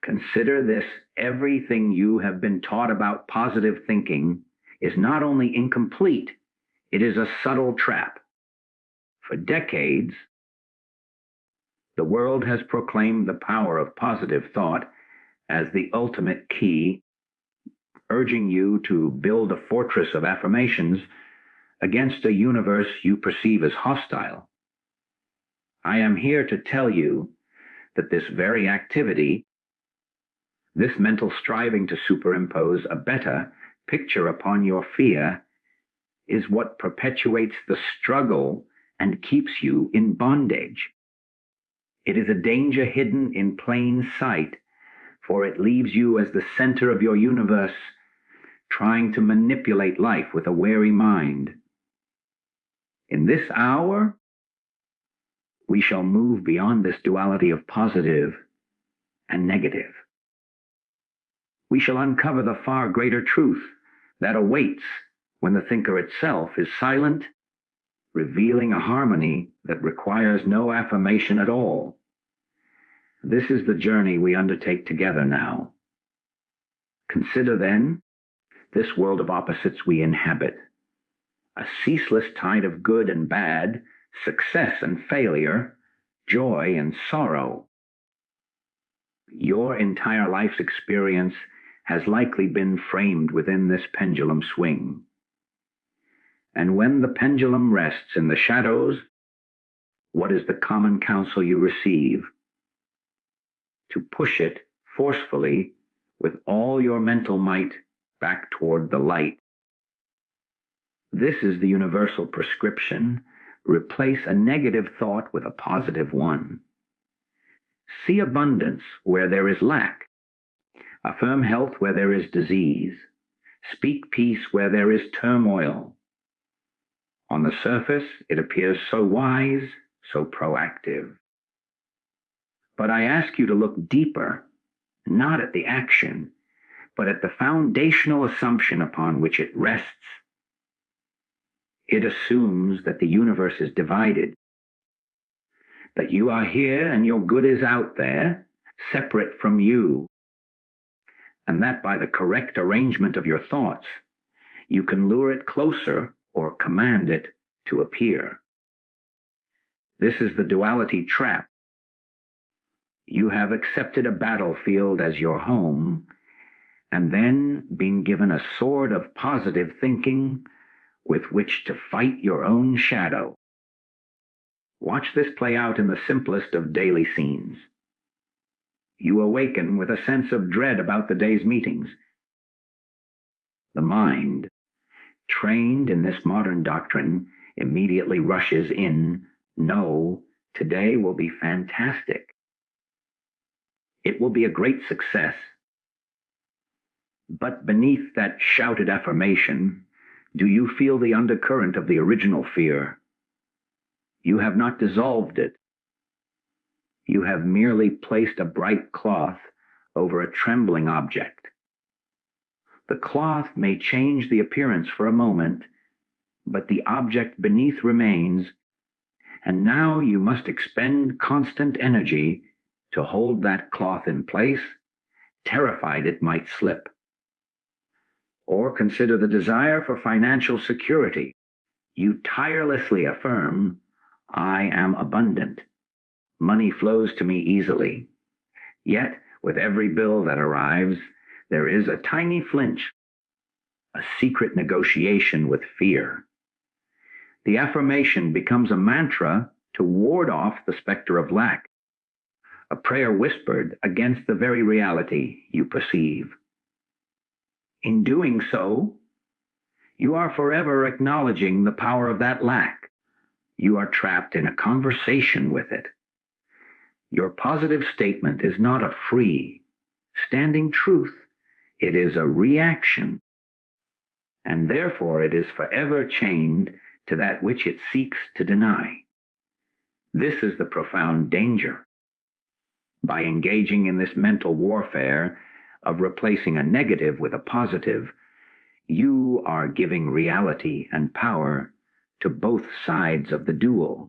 Consider this: everything you have been taught about positive thinking is not only incomplete, it is a subtle trap. For decades, the world has proclaimed the power of positive thought as the ultimate key, urging you to build a fortress of affirmations against a universe you perceive as hostile. I am here to tell you that this very activity, this mental striving to superimpose a better picture upon your fear, is what perpetuates the struggle and keeps you in bondage. It is a danger hidden in plain sight, for it leaves you as the center of your universe, trying to manipulate life with a wary mind. In this hour, we shall move beyond this duality of positive and negative. We shall uncover the far greater truth that awaits when the thinker itself is silent, revealing a harmony that requires no affirmation at all. This is the journey we undertake together now. Consider then this world of opposites we inhabit, a ceaseless tide of good and bad, success and failure, joy and sorrow. Your entire life's experience has likely been framed within this pendulum swing. And when the pendulum rests in the shadows, what is the common counsel you receive? To push it forcefully with all your mental might back toward the light. This is the universal prescription. Replace a negative thought with a positive one. See abundance where there is lack. Affirm health where there is disease. Speak peace where there is turmoil. On the surface, it appears so wise, so proactive. But I ask you to look deeper, not at the action, but at the foundational assumption upon which it rests. It assumes that the universe is divided, that you are here and your good is out there, separate from you, and that by the correct arrangement of your thoughts, you can lure it closer or command it to appear. This is the duality trap. You have accepted a battlefield as your home, and then been given a sword of positive thinking with which to fight your own shadow. Watch this play out in the simplest of daily scenes. You awaken with a sense of dread about the day's meetings. The mind, trained in this modern doctrine, immediately rushes in, "No, today will be fantastic. It will be a great success." But beneath that shouted affirmation, do you feel the undercurrent of the original fear? You have not dissolved it. You have merely placed a bright cloth over a trembling object. The cloth may change the appearance for a moment, but the object beneath remains, and now you must expend constant energy to hold that cloth in place, terrified it might slip. Or consider the desire for financial security. You tirelessly affirm, "I am abundant. Money flows to me easily." Yet, with every bill that arrives, there is a tiny flinch, a secret negotiation with fear. The affirmation becomes a mantra to ward off the specter of lack, a prayer whispered against the very reality you perceive. In doing so, you are forever acknowledging the power of that lack. You are trapped in a conversation with it. Your positive statement is not a free, standing truth. It is a reaction, and therefore it is forever chained to that which it seeks to deny. This is the profound danger. By engaging in this mental warfare of replacing a negative with a positive, you are giving reality and power to both sides of the duel.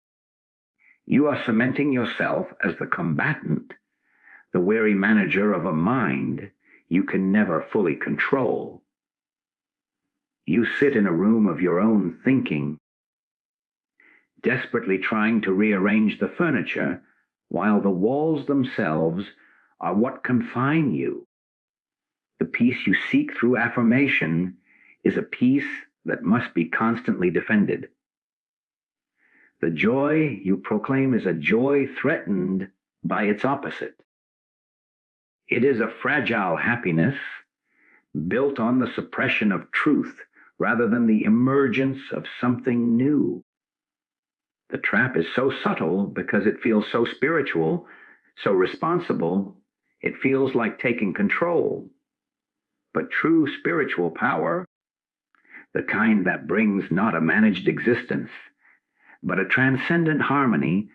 You are cementing yourself as the combatant, the wary manager of a mind you can never fully control. You sit in a room of your own thinking, desperately trying to rearrange the furniture, while the walls themselves are what confine you. The peace you seek through affirmation is a peace that must be constantly defended. The joy you proclaim is a joy threatened by its opposite. It is a fragile happiness built on the suppression of truth rather than the emergence of something new. The trap is so subtle because it feels so spiritual, so responsible, it feels like taking control. But true spiritual power, the kind that brings not a managed existence, but a transcendent harmony,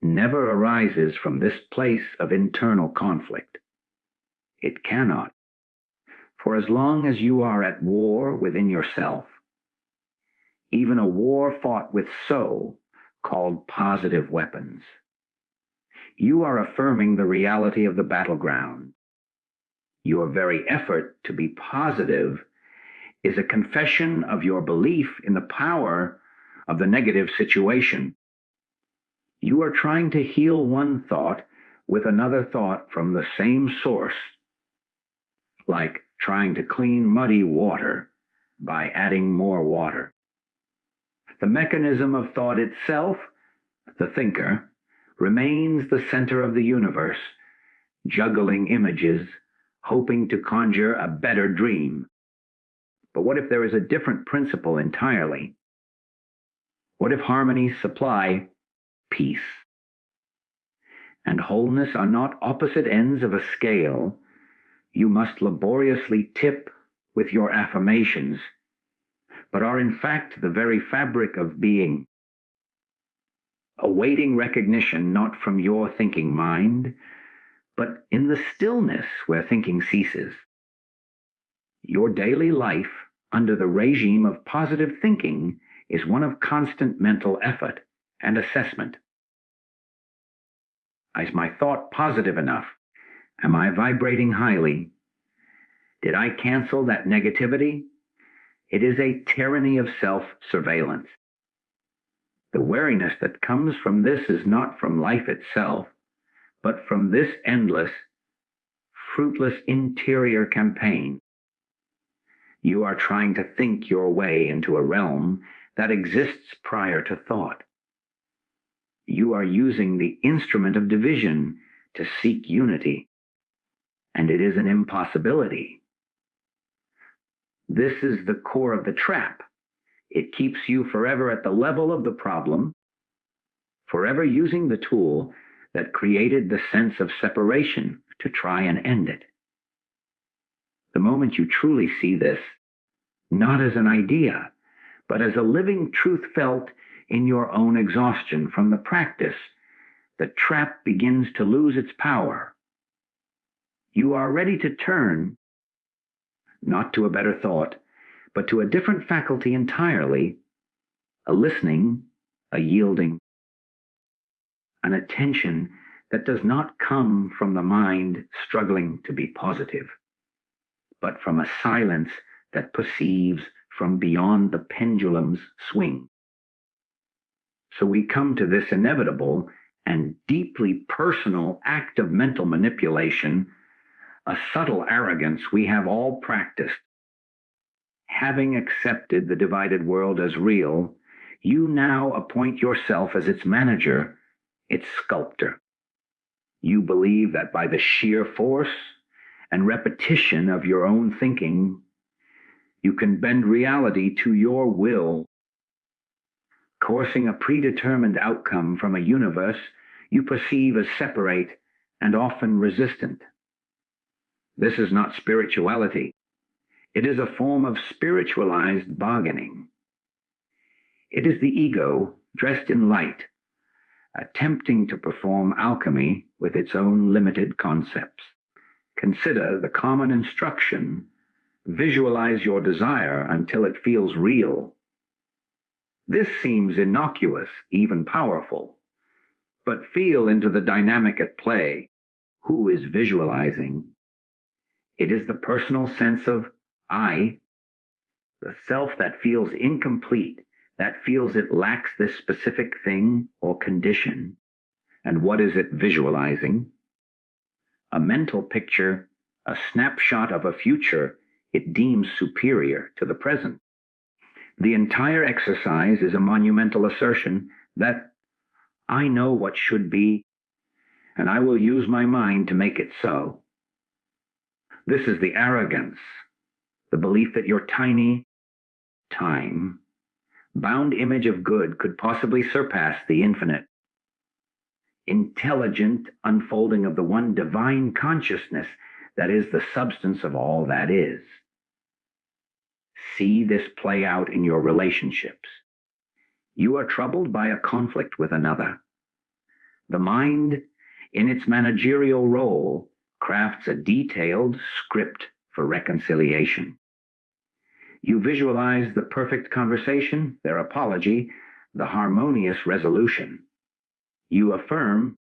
never arises from this place of internal conflict. It cannot. For as long as you are at war within yourself, even a war fought with so-called positive weapons, you are affirming the reality of the battleground. Your very effort to be positive is a confession of your belief in the power of the negative situation. You are trying to heal one thought with another thought from the same source, like trying to clean muddy water by adding more water. The mechanism of thought itself, the thinker, remains the center of the universe, juggling images, hoping to conjure a better dream. But what if there is a different principle entirely? What if harmony supply peace, and wholeness are not opposite ends of a scale you must laboriously tip with your affirmations, but are in fact the very fabric of being, awaiting recognition not from your thinking mind, but in the stillness where thinking ceases. Your daily life under the regime of positive thinking is one of constant mental effort and assessment. Is my thought positive enough? Am I vibrating highly? Did I cancel that negativity? It is a tyranny of self-surveillance. The wariness that comes from this is not from life itself, but from this endless, fruitless interior campaign. You are trying to think your way into a realm that exists prior to thought. You are using the instrument of division to seek unity, and it is an impossibility. This is the core of the trap. It keeps you forever at the level of the problem, forever using the tool that created the sense of separation to try and end it. The moment you truly see this, not as an idea, but as a living truth felt in your own exhaustion from the practice, the trap begins to lose its power. You are ready to turn, not to a better thought, but to a different faculty entirely, a listening, a yielding, an attention that does not come from the mind struggling to be positive, but from a silence that perceives from beyond the pendulum's swing. So we come to this inevitable and deeply personal act of mental manipulation, a subtle arrogance we have all practiced. Having accepted the divided world as real, you now appoint yourself as its manager, its sculptor. You believe that by the sheer force and repetition of your own thinking, you can bend reality to your will, coursing a predetermined outcome from a universe you perceive as separate and often resistant. This is not spirituality. It is a form of spiritualized bargaining. It is the ego dressed in light, attempting to perform alchemy with its own limited concepts. Consider the common instruction: visualize your desire until it feels real. This seems innocuous, even powerful, but feel into the dynamic at play. who is visualizing. It is the personal sense of I, the self that feels incomplete, that feels it lacks this specific thing or condition. And what is it visualizing? A mental picture, a snapshot of a future it deems superior to the present. The entire exercise is a monumental assertion that I know what should be, and I will use my mind to make it so. This is the arrogance, the belief that your tiny, time, bound image of good could possibly surpass the infinite, intelligent unfolding of the one divine consciousness that is the substance of all that is. See this play out in your relationships. You are troubled by a conflict with another. The mind, in its managerial role, crafts a detailed script for reconciliation. You visualize the perfect conversation, their apology, the harmonious resolution. You affirm,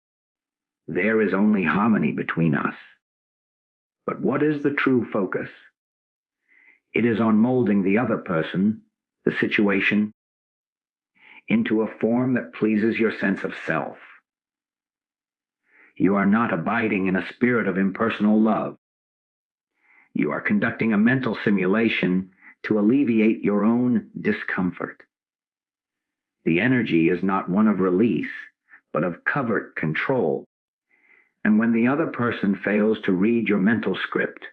there is only harmony between us. But what is the true focus? It is on molding the other person, the situation, into a form that pleases your sense of self. You are not abiding in a spirit of impersonal love. You are conducting a mental simulation to alleviate your own discomfort. The energy is not one of release, but of covert control. And when the other person fails to read your mental script,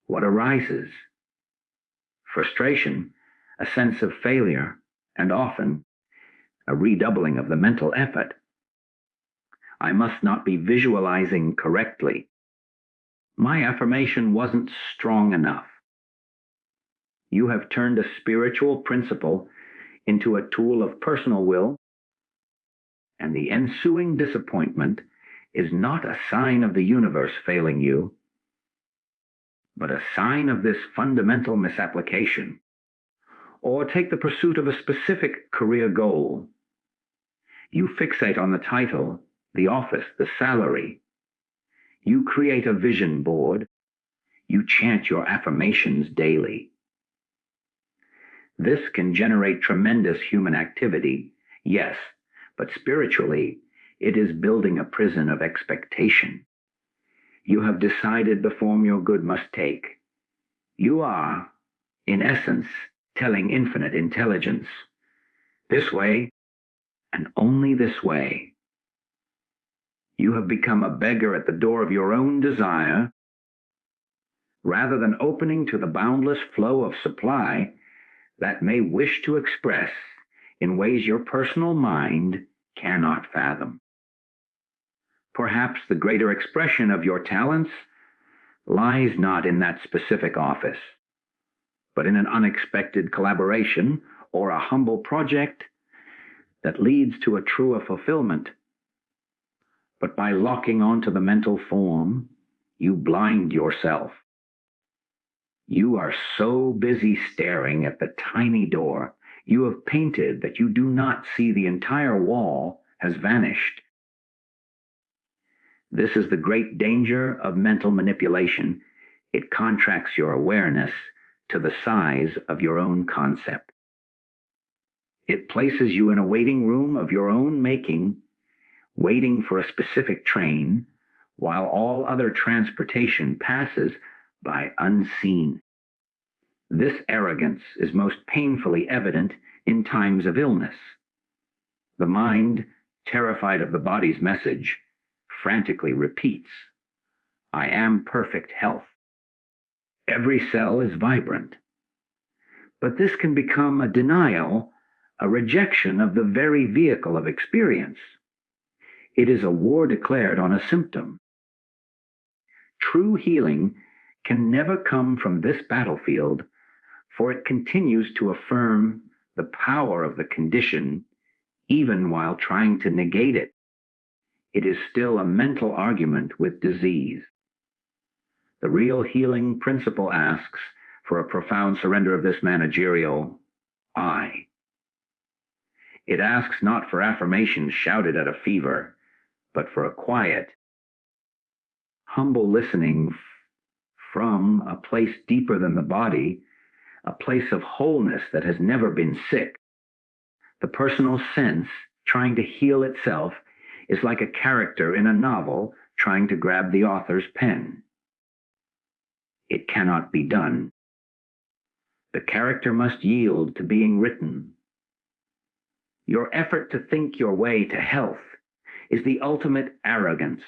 what arises? Frustration, a sense of failure, and often a redoubling of the mental effort. I must not be visualizing correctly. My affirmation wasn't strong enough. You have turned a spiritual principle into a tool of personal will, and the ensuing disappointment is not a sign of the universe failing you, but a sign of this fundamental misapplication. Or take the pursuit of a specific career goal. You fixate on the title, the office, the salary. You create a vision board. You chant your affirmations daily. This can generate tremendous human activity, yes, but spiritually, it is building a prison of expectation. You have decided the form your good must take. You are, in essence, telling infinite intelligence, this way, and only this way. You have become a beggar at the door of your own desire. Rather than opening to the boundless flow of supply that may wish to express in ways your personal mind cannot fathom. Perhaps the greater expression of your talents lies not in that specific office, but in an unexpected collaboration or a humble project that leads to a truer fulfillment. But by locking onto the mental form, you blind yourself. You are so busy staring at the tiny door you have painted that you do not see the entire wall has vanished. This is the great danger of mental manipulation. It contracts your awareness to the size of your own concept. It places you in a waiting room of your own making, waiting for a specific train, while all other transportation passes by unseen. This arrogance is most painfully evident in times of illness. The mind, terrified of the body's message, frantically repeats, I am perfect health. Every cell is vibrant. But this can become a denial, a rejection of the very vehicle of experience. It is a war declared on a symptom. True healing can never come from this battlefield, for it continues to affirm the power of the condition even while trying to negate it. It is still a mental argument with disease. The real healing principle asks for a profound surrender of this managerial I. It asks not for affirmations shouted at a fever, but for a quiet, humble listening from a place deeper than the body, a place of wholeness that has never been sick. The personal sense trying to heal itself is like a character in a novel trying to grab the author's pen. It cannot be done. The character must yield to being written. Your effort to think your way to health is the ultimate arrogance,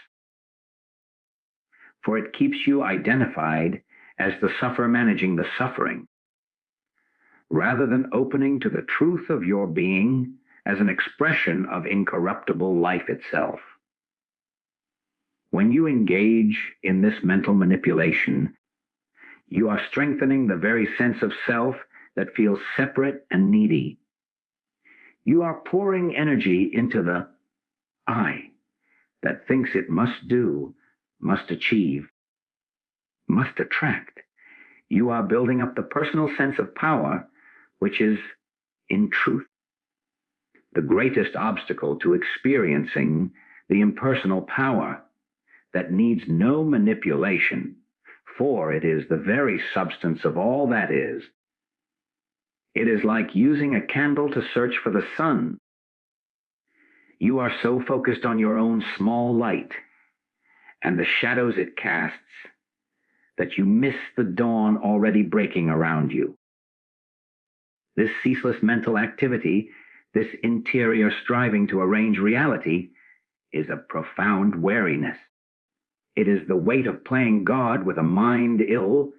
for it keeps you identified as the sufferer managing the suffering, rather than opening to the truth of your being as an expression of incorruptible life itself. When you engage in this mental manipulation, you are strengthening the very sense of self that feels separate and needy. You are pouring energy into the I that thinks it must do, must achieve, must attract. You are building up the personal sense of power, which is, in truth, the greatest obstacle to experiencing the impersonal power that needs no manipulation, for it is the very substance of all that is. It is like using a candle to search for the sun. You are so focused on your own small light and the shadows it casts that you miss the dawn already breaking around you. This ceaseless mental activity, this interior striving to arrange reality, is a profound weariness. It is the weight of playing God with a mind ill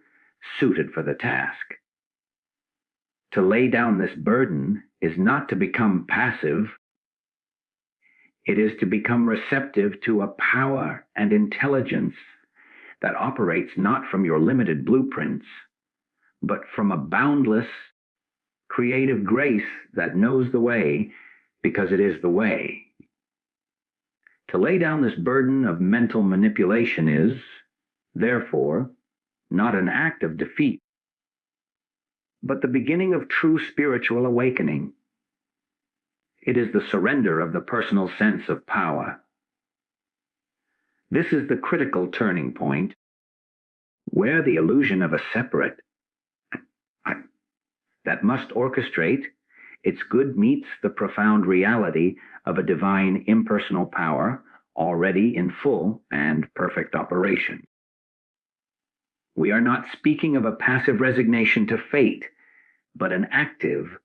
suited for the task. To lay down this burden is not to become passive. It is to become receptive to a power and intelligence that operates not from your limited blueprints, but from a boundless, creative grace that knows the way because it is the way. To lay down this burden of mental manipulation is, therefore, not an act of defeat, but the beginning of true spiritual awakening. It is the surrender of the personal sense of power. This is the critical turning point where the illusion of a separate that must orchestrate its good meets the profound reality of a divine impersonal power already in full and perfect operation. We are not speaking of a passive resignation to fate, but an active,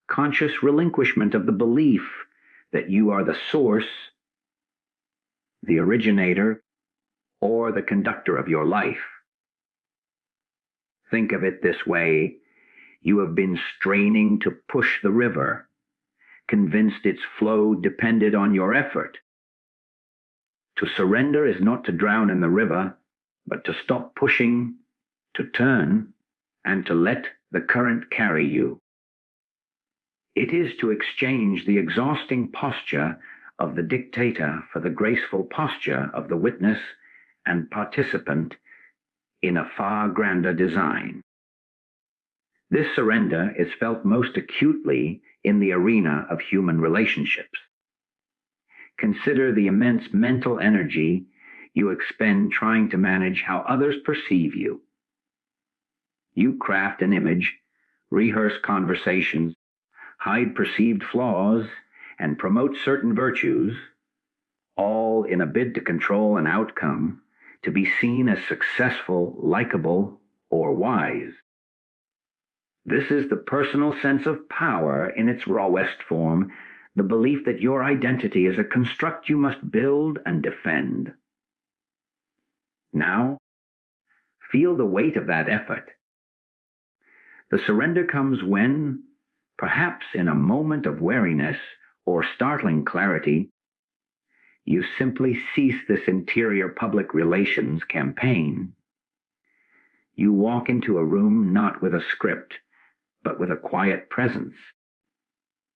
conscious relinquishment of the belief that you are the source, the originator, or the conductor of your life. Think of it this way. You have been straining to push the river, convinced its flow depended on your effort. To surrender is not to drown in the river, but to stop pushing, to turn, and to let the current carry you. It is to exchange the exhausting posture of the dictator for the graceful posture of the witness and participant in a far grander design. This surrender is felt most acutely in the arena of human relationships. Consider the immense mental energy you expend trying to manage how others perceive you. You craft an image, rehearse conversations, hide perceived flaws, and promote certain virtues, all in a bid to control an outcome, to be seen as successful, likable, or wise. This is the personal sense of power in its rawest form, the belief that your identity is a construct you must build and defend. Now, feel the weight of that effort. The surrender comes when, perhaps in a moment of wariness or startling clarity, you simply cease this interior public relations campaign. You walk into a room not with a script, but with a quiet presence.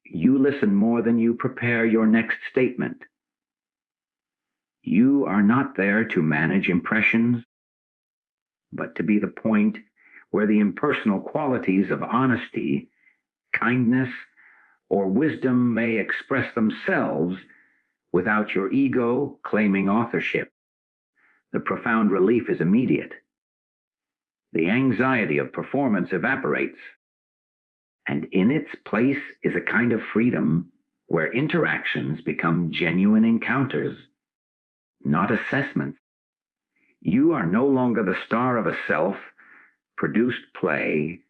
You listen more than you prepare your next statement. You are not there to manage impressions, but to be the point where the impersonal qualities of honesty, kindness, or wisdom may express themselves without your ego claiming authorship. The profound relief is immediate. The anxiety of performance evaporates, and in its place is a kind of freedom where interactions become genuine encounters, not assessments. You are no longer the star of a self-produced play.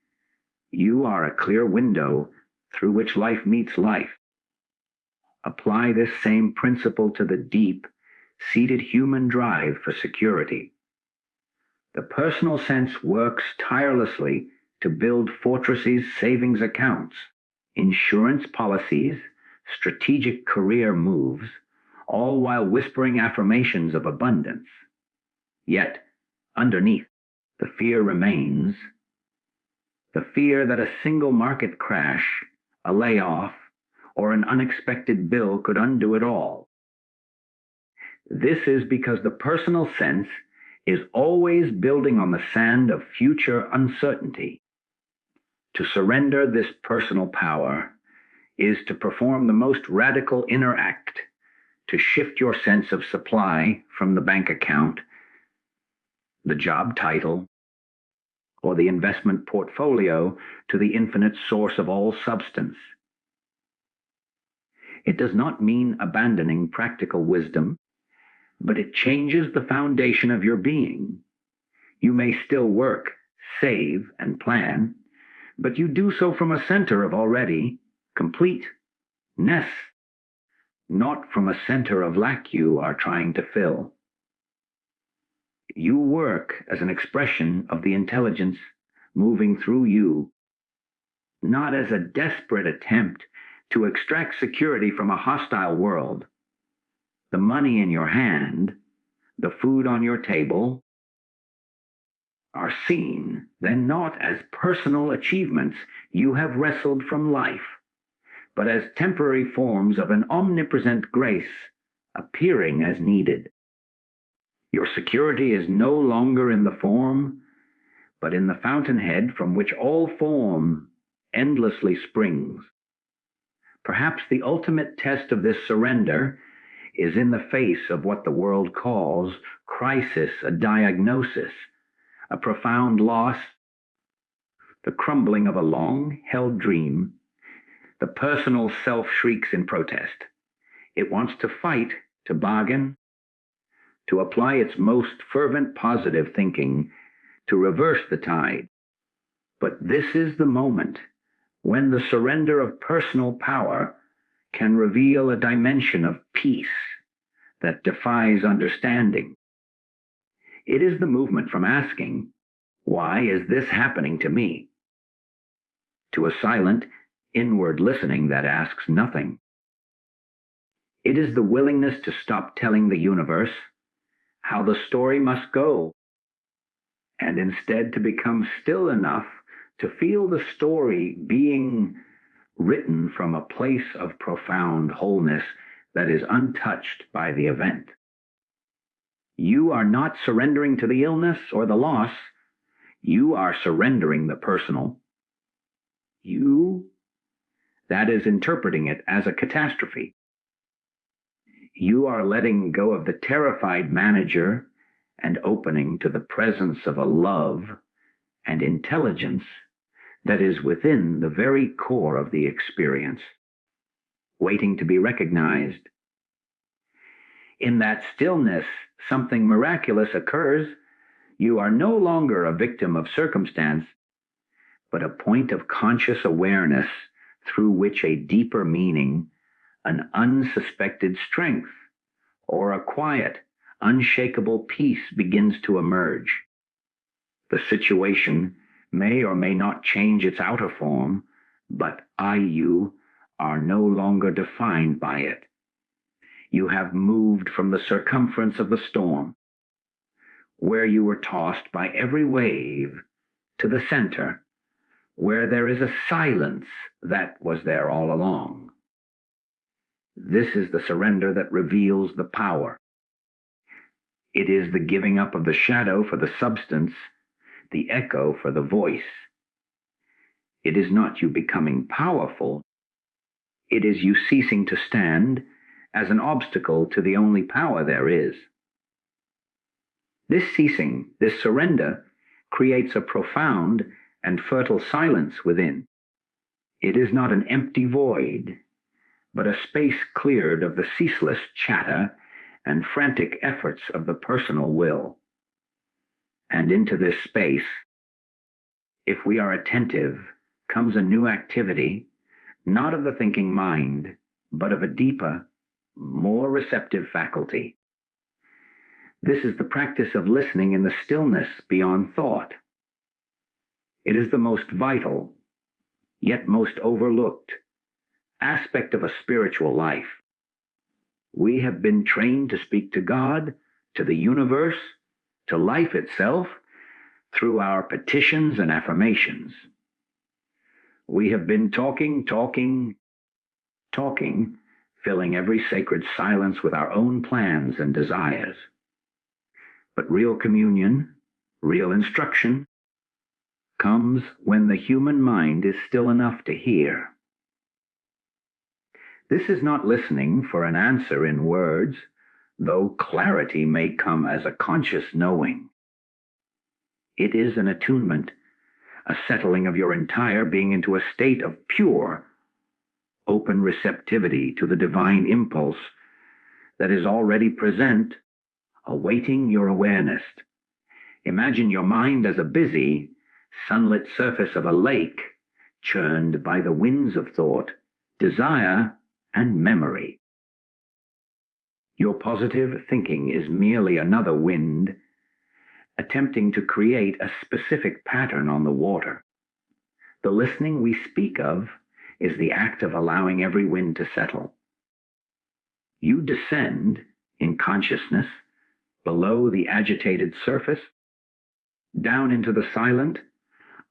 You are a clear window through which life meets life. Apply this same principle to the deep-seated human drive for security. The personal sense works tirelessly to build fortresses, savings accounts, insurance policies, strategic career moves, all while whispering affirmations of abundance. Yet, underneath, the fear remains. The fear that a single market crash, a layoff, or an unexpected bill could undo it all. This is because the personal sense is always building on the sand of future uncertainty. To surrender this personal power is to perform the most radical inner act, to shift your sense of supply from the bank account, the job title, or the investment portfolio to the infinite source of all substance. It does not mean abandoning practical wisdom, but it changes the foundation of your being. You may still work, save, and plan, but you do so from a center of already completeness, not from a center of lack you are trying to fill. You work as an expression of the intelligence moving through you, not as a desperate attempt to extract security from a hostile world. The money in your hand, the food on your table, are seen then not as personal achievements you have wrestled from life, but as temporary forms of an omnipresent grace appearing as needed. Your security is no longer in the form, but in the fountainhead from which all form endlessly springs. Perhaps the ultimate test of this surrender is in the face of what the world calls crisis, a diagnosis, a profound loss, the crumbling of a long-held dream. The personal self shrieks in protest. It wants to fight, to bargain, to apply its most fervent positive thinking to reverse the tide. But this is the moment when the surrender of personal power can reveal a dimension of peace that defies understanding. It is the movement from asking, "Why is this happening to me?" to a silent, inward listening that asks nothing. It is the willingness to stop telling the universe how the story must go, and instead to become still enough to feel the story being written from a place of profound wholeness that is untouched by the event. You are not surrendering to the illness or the loss. You are surrendering the personal. That is interpreting it as a catastrophe. You are letting go of the terrified manager and opening to the presence of a love and intelligence that is within the very core of the experience, waiting to be recognized. In that stillness, something miraculous occurs. You are no longer a victim of circumstance, but a point of conscious awareness through which a deeper meaning, an unsuspected strength, or a quiet, unshakable peace begins to emerge. The situation may or may not change its outer form, but you are no longer defined by it. You have moved from the circumference of the storm, where you were tossed by every wave, to the center, where there is a silence that was there all along. This is the surrender that reveals the power. It is the giving up of the shadow for the substance, the echo for the voice. It is not you becoming powerful. It is you ceasing to stand as an obstacle to the only power there is. This ceasing, this surrender, creates a profound and fertile silence within. It is not an empty void, but a space cleared of the ceaseless chatter and frantic efforts of the personal will. And into this space, if we are attentive, comes a new activity, not of the thinking mind, but of a deeper, more receptive faculty. This is the practice of listening in the stillness beyond thought. It is the most vital, yet most overlooked, aspect of a spiritual life. We have been trained to speak to God, to the universe, to life itself, through our petitions and affirmations. We have been talking, filling every sacred silence with our own plans and desires. But real communion, real instruction, comes when the human mind is still enough to hear. This is not listening for an answer in words, though clarity may come as a conscious knowing. It is an attunement, a settling of your entire being into a state of pure, open receptivity to the divine impulse that is already present, awaiting your awareness. Imagine your mind as a busy, sunlit surface of a lake, churned by the winds of thought, desire, and memory. Your positive thinking is merely another wind, attempting to create a specific pattern on the water. The listening we speak of is the act of allowing every wind to settle. You descend in consciousness below the agitated surface, down into the silent,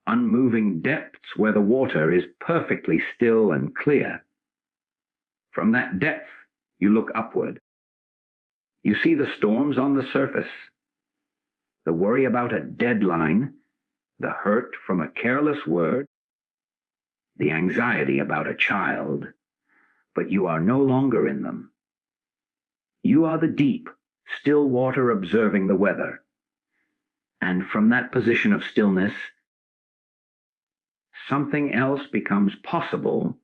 unmoving depths where the water is perfectly still and clear. From that depth, you look upward. You see the storms on the surface, the worry about a deadline, the hurt from a careless word, the anxiety about a child, but you are no longer in them. You are the deep, still water observing the weather. And from that position of stillness, something else becomes possible.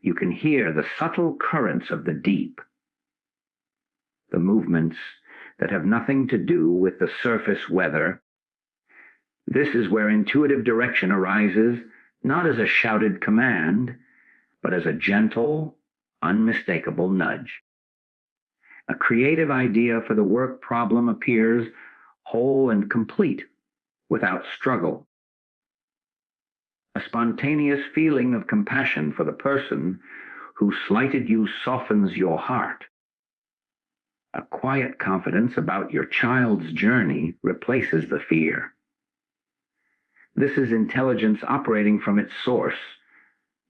You can hear the subtle currents of the deep, the movements that have nothing to do with the surface weather. This is where intuitive direction arises, not as a shouted command, but as a gentle, unmistakable nudge. A creative idea for the work problem appears whole and complete, without struggle. A spontaneous feeling of compassion for the person who slighted you softens your heart. A quiet confidence about your child's journey replaces the fear. This is intelligence operating from its source,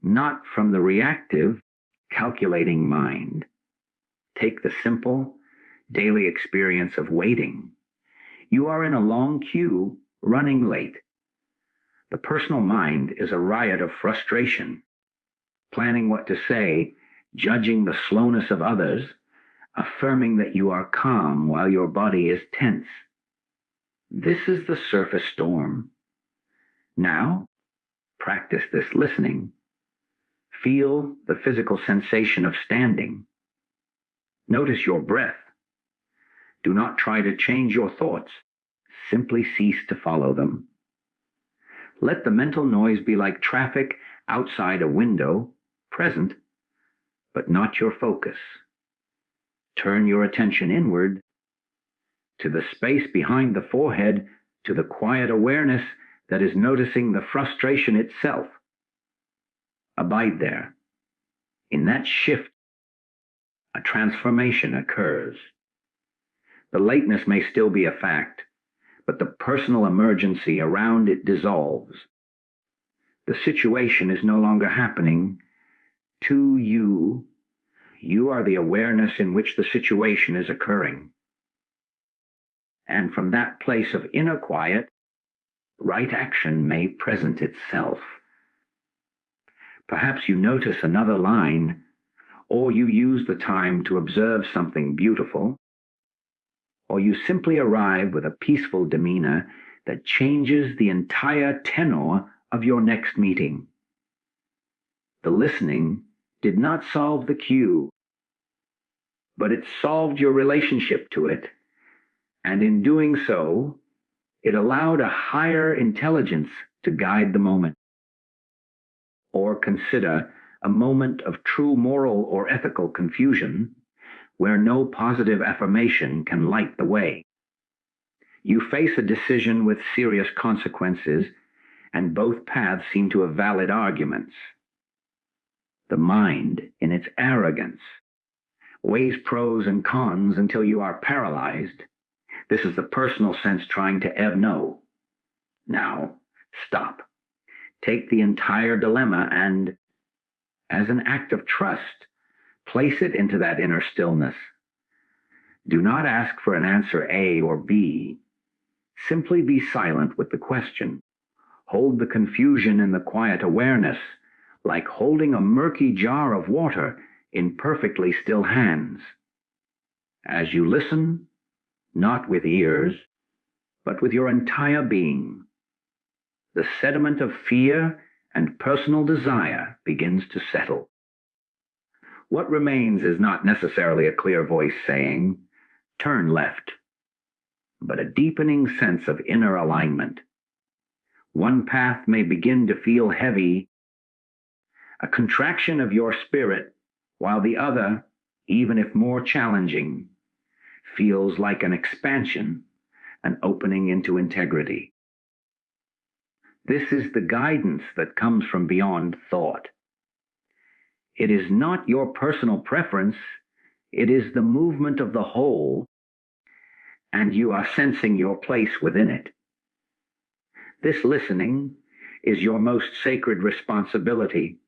not from the reactive, calculating mind. Take the simple, daily experience of waiting. You are in a long queue, running late. The personal mind is a riot of frustration, planning what to say, judging the slowness of others, affirming that you are calm while your body is tense. This is the surface storm. Now, practice this listening. Feel the physical sensation of standing. Notice your breath. Do not try to change your thoughts. Simply cease to follow them. Let the mental noise be like traffic outside a window, present, but not your focus. Turn your attention inward, to the space behind the forehead, to the quiet awareness that is noticing the frustration itself. Abide there. In that shift, a transformation occurs. The lateness may still be a fact, but the personal emergency around it dissolves. The situation is no longer happening to you. You are the awareness in which the situation is occurring. And from that place of inner quiet, right action may present itself. Perhaps you notice another line, or you use the time to observe something beautiful, or you simply arrive with a peaceful demeanor that changes the entire tenor of your next meeting. The listening did not solve the cue, but it solved your relationship to it, and in doing so, it allowed a higher intelligence to guide the moment. Or consider a moment of true moral or ethical confusion where no positive affirmation can light the way. You face a decision with serious consequences, and both paths seem to have valid arguments. The mind, in its arrogance, weighs pros and cons until you are paralyzed. This is the personal sense trying to ebb no. Now, stop. Take the entire dilemma and, as an act of trust, place it into that inner stillness. Do not ask for an answer A or B. Simply be silent with the question. Hold the confusion in the quiet awareness, like holding a murky jar of water in perfectly still hands. As you listen, not with ears, but with your entire being, the sediment of fear and personal desire begins to settle. What remains is not necessarily a clear voice saying, "Turn left," but a deepening sense of inner alignment. One path may begin to feel heavy, a contraction of your spirit, while the other, even if more challenging, feels like an expansion, an opening into integrity. This is the guidance that comes from beyond thought. It is not your personal preference, it is the movement of the whole, and you are sensing your place within it. This listening is your most sacred responsibility.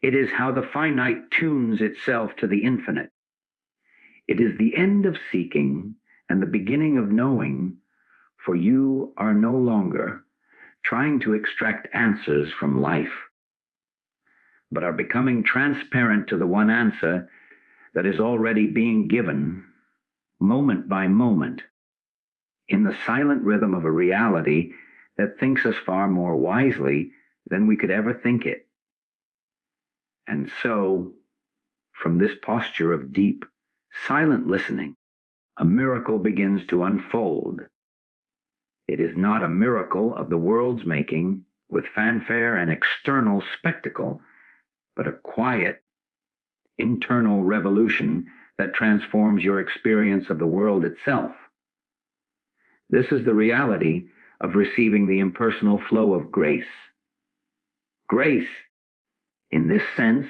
It is how the finite tunes itself to the infinite. It is the end of seeking and the beginning of knowing, for you are no longer trying to extract answers from life, but are becoming transparent to the one answer that is already being given, moment by moment, in the silent rhythm of a reality that thinks us far more wisely than we could ever think it. And so, from this posture of deep, silent listening, a miracle begins to unfold. It is not a miracle of the world's making, with fanfare and external spectacle, but a quiet, internal revolution that transforms your experience of the world itself. This is the reality of receiving the impersonal flow of grace. Grace, in this sense,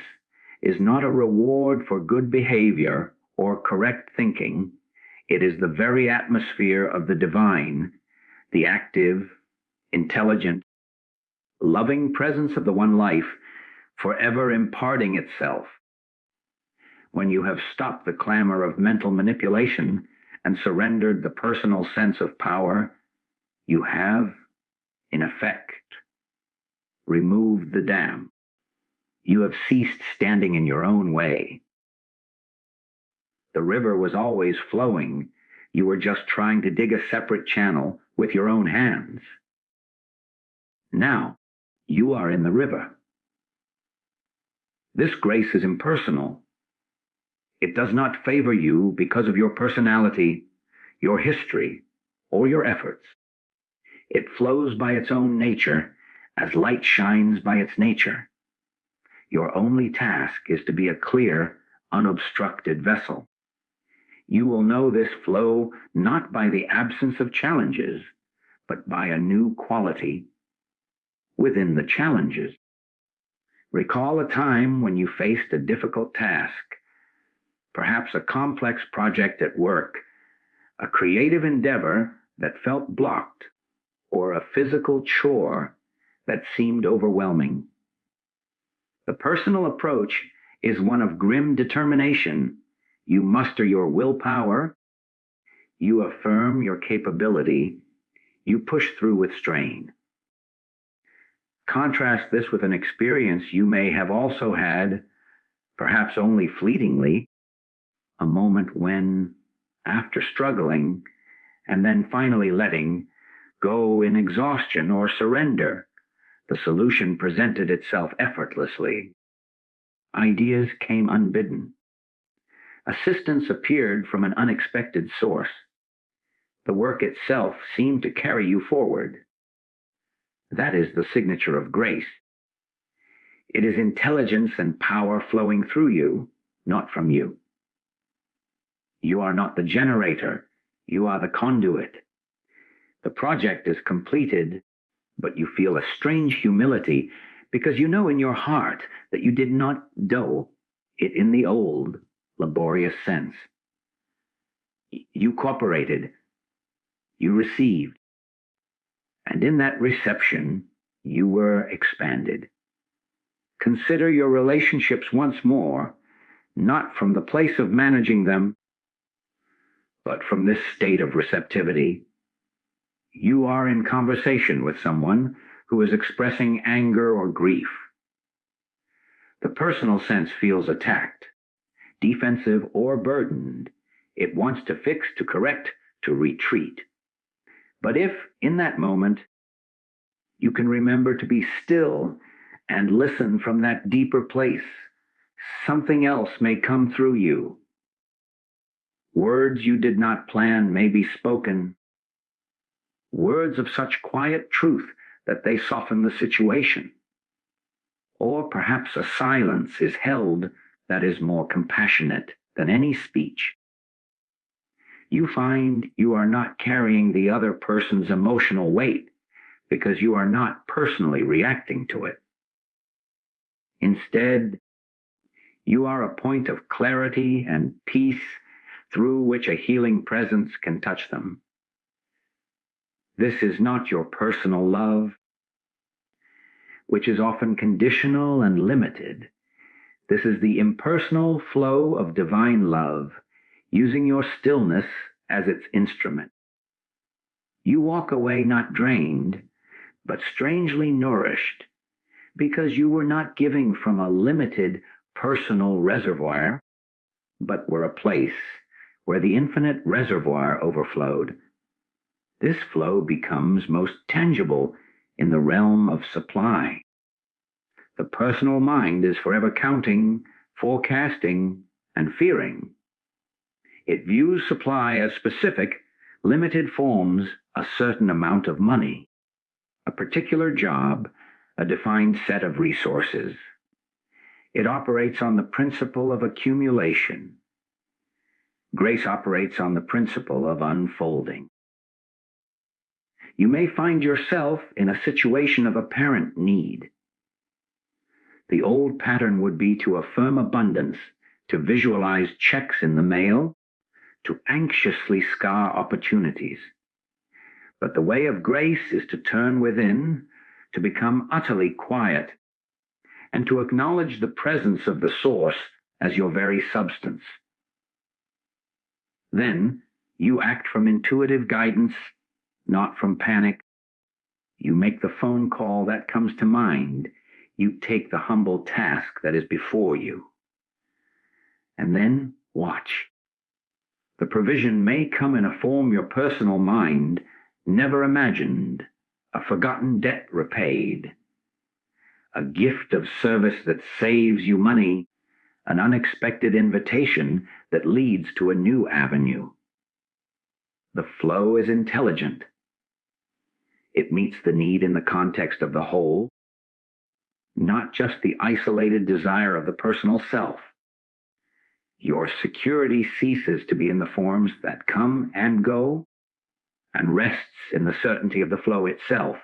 is not a reward for good behavior or correct thinking. It is the very atmosphere of the divine, the active, intelligent, loving presence of the one life, forever imparting itself. When you have stopped the clamor of mental manipulation and surrendered the personal sense of power, you have, in effect, removed the dam. You have ceased standing in your own way. The river was always flowing. You were just trying to dig a separate channel with your own hands. Now, you are in the river. This grace is impersonal. It does not favor you because of your personality, your history, or your efforts. It flows by its own nature, as light shines by its nature. Your only task is to be a clear, unobstructed vessel. You will know this flow not by the absence of challenges, but by a new quality within the challenges. Recall a time when you faced a difficult task, perhaps a complex project at work, a creative endeavor that felt blocked, or a physical chore that seemed overwhelming. The personal approach is one of grim determination. You muster your willpower, you affirm your capability, you push through with strain. Contrast this with an experience you may have also had, perhaps only fleetingly, a moment when, after struggling, and then finally letting go in exhaustion or surrender, the solution presented itself effortlessly. Ideas came unbidden. Assistance appeared from an unexpected source. The work itself seemed to carry you forward. That is the signature of grace. It is intelligence and power flowing through you, not from you. You are not the generator, you are the conduit. The project is completed, but you feel a strange humility because you know in your heart that you did not do it in the old, laborious sense. You cooperated, you received, and in that reception, you were expanded. Consider your relationships once more, not from the place of managing them, but from this state of receptivity. You are in conversation with someone who is expressing anger or grief. The personal sense feels attacked, defensive, or burdened. It wants to fix, to correct, to retreat. But if, in that moment, you can remember to be still and listen from that deeper place, something else may come through you. Words you did not plan may be spoken, words of such quiet truth that they soften the situation. Or perhaps a silence is held that is more compassionate than any speech. You find you are not carrying the other person's emotional weight because you are not personally reacting to it. Instead, you are a point of clarity and peace through which a healing presence can touch them. This is not your personal love, which is often conditional and limited. This is the impersonal flow of divine love, using your stillness as its instrument. You walk away not drained, but strangely nourished, because you were not giving from a limited personal reservoir, but were a place where the infinite reservoir overflowed. This flow becomes most tangible in the realm of supply. The personal mind is forever counting, forecasting, and fearing. It views supply as specific, limited forms, a certain amount of money, a particular job, a defined set of resources. It operates on the principle of accumulation. Grace operates on the principle of unfolding. You may find yourself in a situation of apparent need. The old pattern would be to affirm abundance, to visualize checks in the mail, to anxiously scar opportunities. But the way of grace is to turn within, to become utterly quiet, and to acknowledge the presence of the source as your very substance. Then you act from intuitive guidance, not from panic. You make the phone call that comes to mind. You take the humble task that is before you. And then watch. The provision may come in a form your personal mind never imagined, a forgotten debt repaid, a gift of service that saves you money, an unexpected invitation that leads to a new avenue. The flow is intelligent. It meets the need in the context of the whole, not just the isolated desire of the personal self. Your security ceases to be in the forms that come and go, and rests in the certainty of the flow itself.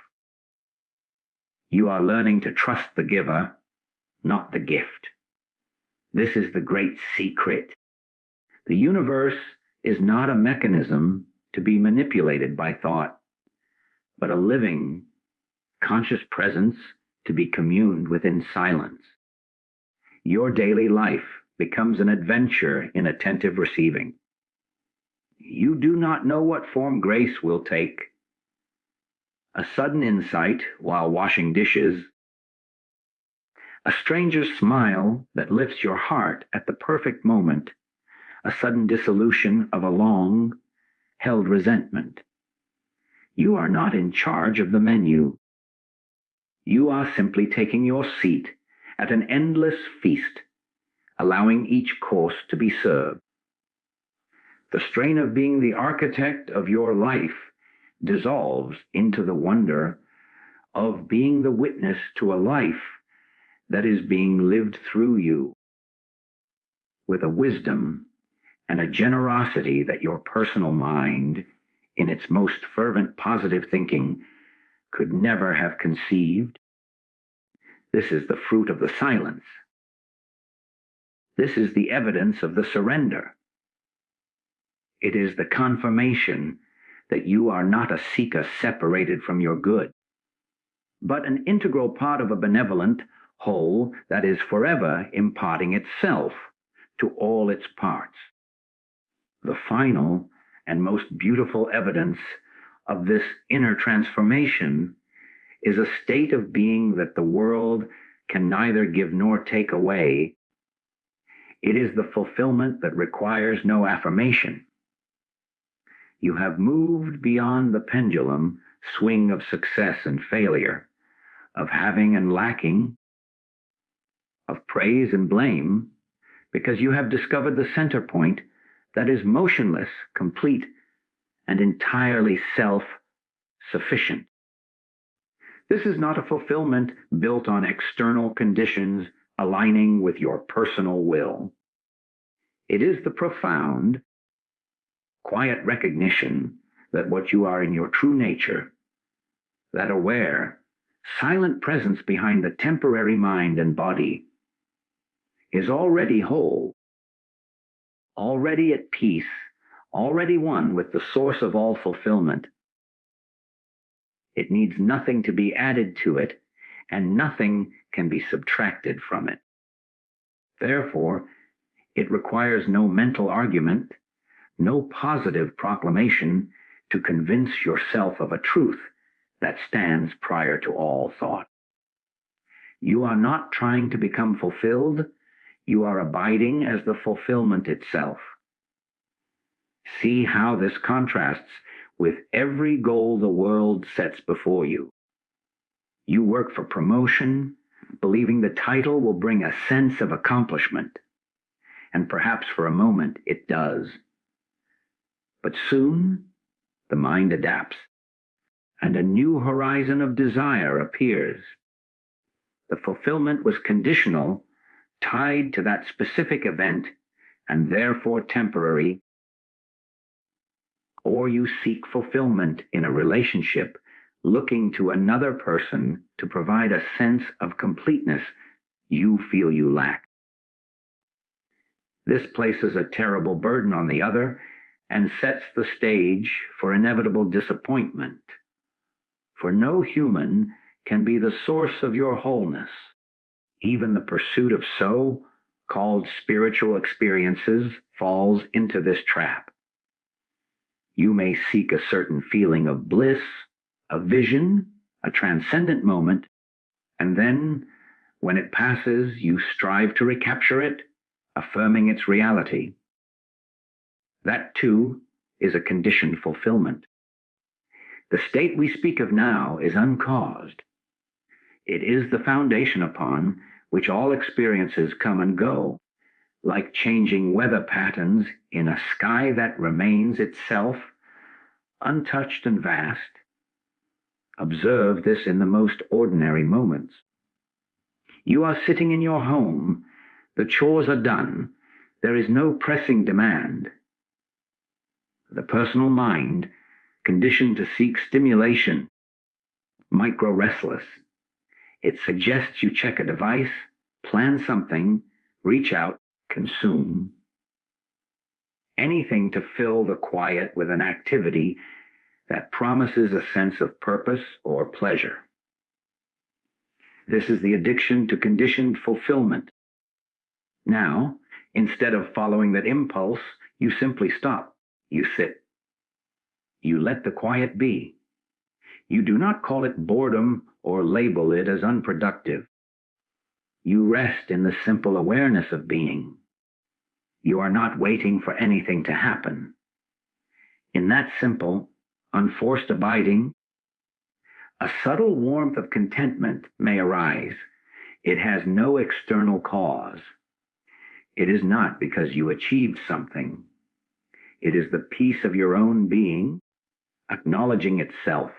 You are learning to trust the giver, not the gift. This is the great secret. The universe is not a mechanism to be manipulated by thought, but a living, conscious presence to be communed with in silence. Your daily life becomes an adventure in attentive receiving. You do not know what form grace will take. A sudden insight while washing dishes, a stranger's smile that lifts your heart at the perfect moment, a sudden dissolution of a long-held resentment. You are not in charge of the menu. You are simply taking your seat at an endless feast, allowing each course to be served. The strain of being the architect of your life dissolves into the wonder of being the witness to a life that is being lived through you, with a wisdom and a generosity that your personal mind, in its most fervent positive thinking, could never have conceived. This is the fruit of the silence. This is the evidence of the surrender. It is the confirmation that you are not a seeker separated from your good, but an integral part of a benevolent whole that is forever imparting itself to all its parts. The final and most beautiful evidence of this inner transformation is a state of being that the world can neither give nor take away. It is the fulfillment that requires no affirmation. You have moved beyond the pendulum swing of success and failure, of having and lacking, of praise and blame, because you have discovered the center point that is motionless, complete, and entirely self-sufficient. This is not a fulfillment built on external conditions aligning with your personal will. It is the profound, quiet recognition that what you are in your true nature, that aware, silent presence behind the temporary mind and body, is already whole, already at peace, already one with the source of all fulfillment. It needs nothing to be added to it, and nothing can be subtracted from it. Therefore, it requires no mental argument, no positive proclamation to convince yourself of a truth that stands prior to all thought. You are not trying to become fulfilled. You are abiding as the fulfillment itself. See how this contrasts with every goal the world sets before you. You work for promotion, believing the title will bring a sense of accomplishment, and perhaps for a moment it does. But soon, the mind adapts, and a new horizon of desire appears. The fulfillment was conditional, tied to that specific event, and therefore temporary. Or you seek fulfillment in a relationship, looking to another person to provide a sense of completeness you feel you lack. This places a terrible burden on the other and sets the stage for inevitable disappointment. For no human can be the source of your wholeness. Even the pursuit of so-called spiritual experiences falls into this trap. You may seek a certain feeling of bliss, a vision, a transcendent moment, and then, when it passes, you strive to recapture it, affirming its reality. That, too, is a conditioned fulfillment. The state we speak of now is uncaused. It is the foundation upon which all experiences come and go, like changing weather patterns in a sky that remains itself untouched and vast. Observe this in the most ordinary moments. You are sitting in your home. The chores are done. There is no pressing demand. The personal mind, conditioned to seek stimulation, might grow restless. It suggests you check a device, plan something, reach out, consume. Anything to fill the quiet with an activity that promises a sense of purpose or pleasure. This is the addiction to conditioned fulfillment. Now, instead of following that impulse, you simply stop. You sit. You let the quiet be. You do not call it boredom or label it as unproductive. You rest in the simple awareness of being. You are not waiting for anything to happen. In that simple, unforced abiding, a subtle warmth of contentment may arise. It has no external cause. It is not because you achieved something. It is the peace of your own being, acknowledging itself.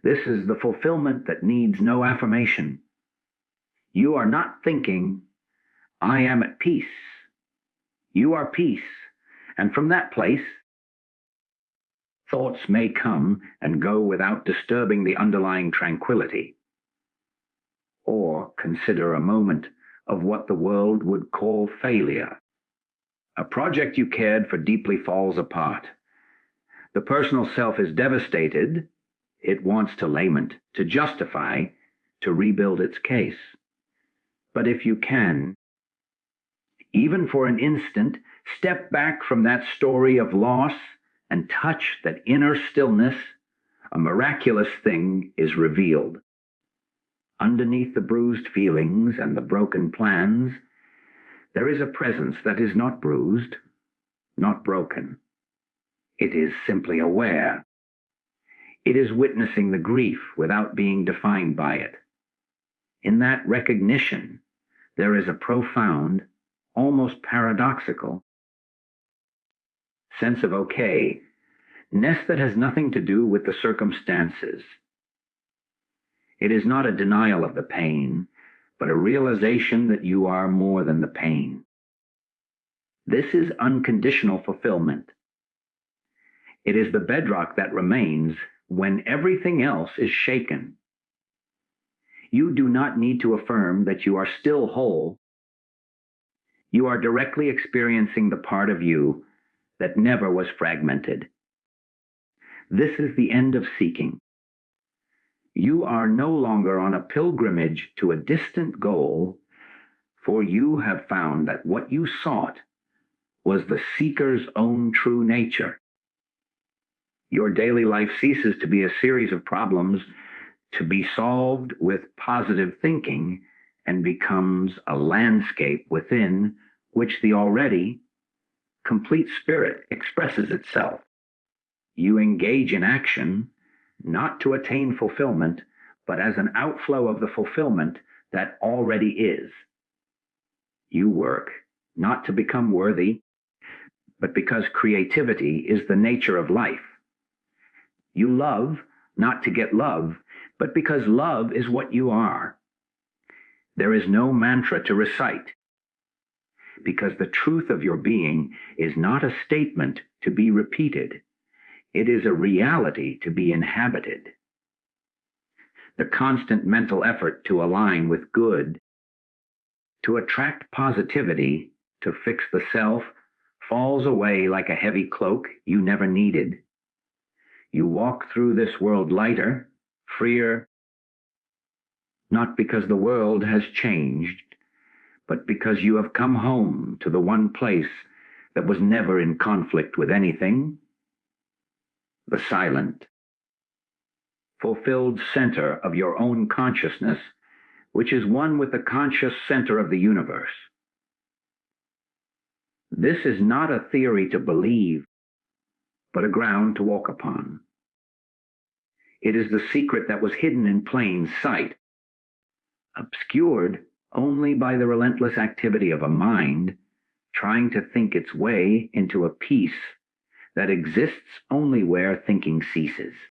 This is the fulfillment that needs no affirmation. You are not thinking, I am at peace. You are peace, and from that place, thoughts may come and go without disturbing the underlying tranquility. Or consider a moment of what the world would call failure. A project you cared for deeply falls apart. The personal self is devastated. It wants to lament, to justify, to rebuild its case. But if you can, even for an instant, step back from that story of loss and touch that inner stillness, a miraculous thing is revealed. Underneath the bruised feelings and the broken plans, there is a presence that is not bruised, not broken. It is simply aware. It is witnessing the grief without being defined by it. In that recognition, there is a profound, almost paradoxical sense of okay-ness that has nothing to do with the circumstances. It is not a denial of the pain, but a realization that you are more than the pain. This is unconditional fulfillment. It is the bedrock that remains when everything else is shaken. You do not need to affirm that you are still whole. You are directly experiencing the part of you that never was fragmented. This is the end of seeking. You are no longer on a pilgrimage to a distant goal, for you have found that what you sought was the seeker's own true nature. Your daily life ceases to be a series of problems to be solved with positive thinking and becomes a landscape within which the already complete spirit expresses itself. You engage in action not to attain fulfillment, but as an outflow of the fulfillment that already is. You work not to become worthy, but because creativity is the nature of life. You love not to get love, but because love is what you are. There is no mantra to recite, because the truth of your being is not a statement to be repeated. It is a reality to be inhabited. The constant mental effort to align with good, to attract positivity, to fix the self, falls away like a heavy cloak you never needed. You walk through this world lighter, freer, not because the world has changed, but because you have come home to the one place that was never in conflict with anything, the silent, fulfilled center of your own consciousness, which is one with the conscious center of the universe. This is not a theory to believe, but a ground to walk upon. It is the secret that was hidden in plain sight, obscured only by the relentless activity of a mind trying to think its way into a peace that exists only where thinking ceases.